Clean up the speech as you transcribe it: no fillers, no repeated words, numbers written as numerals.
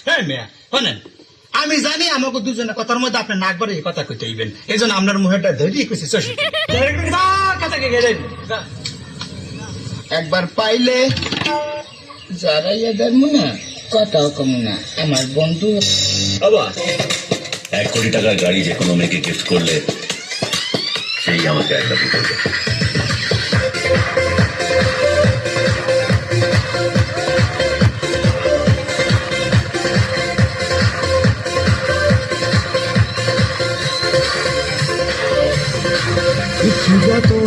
হ্যাঁ মেয়া শোনেন, আমি জানি আমাকে দুজনের কথার মধ্যে আপনি নাক বাড়ি এই কথা কইতে হইবেন, এই জন্য আপনার মুহেটা ধরিয়ে কইছি শশী কথাকে গেলেন একবার পাইলে যারাইয়া ধরবো না, কথাও কম না। আমার বন্ধু বাবা 1 কোটি টাকার গাড়ি যে কোনো মেয়েকে গিফট করলে সেই আমাকে একটা দিতে হবে। সুজা তো